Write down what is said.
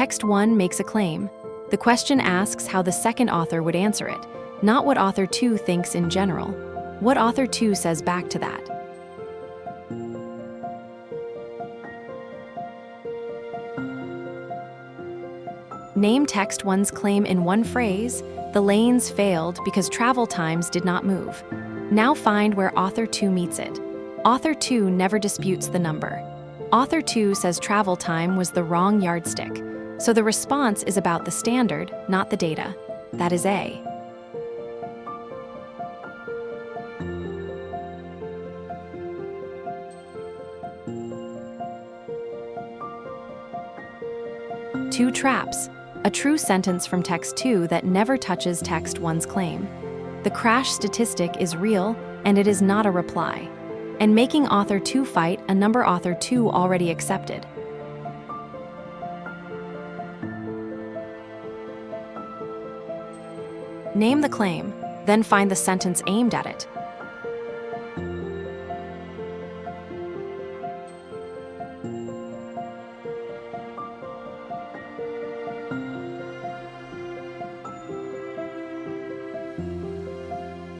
Text 1 makes a claim. The question asks how the second author would answer it, not what author 2 thinks in general. What author 2 says back to that. Name text 1's claim in one phrase. The lanes failed because travel times did not move. Now find where author 2 meets it. Author 2 never disputes the number. Author 2 says travel time was the wrong yardstick. So the response is about the standard, not the data. That is A. Two traps. A true sentence from text 2 that never touches text 1's claim. The crash statistic is real, and it is not a reply. And making author 2 fight a number author 2 already accepted. Name the claim, then find the sentence aimed at it.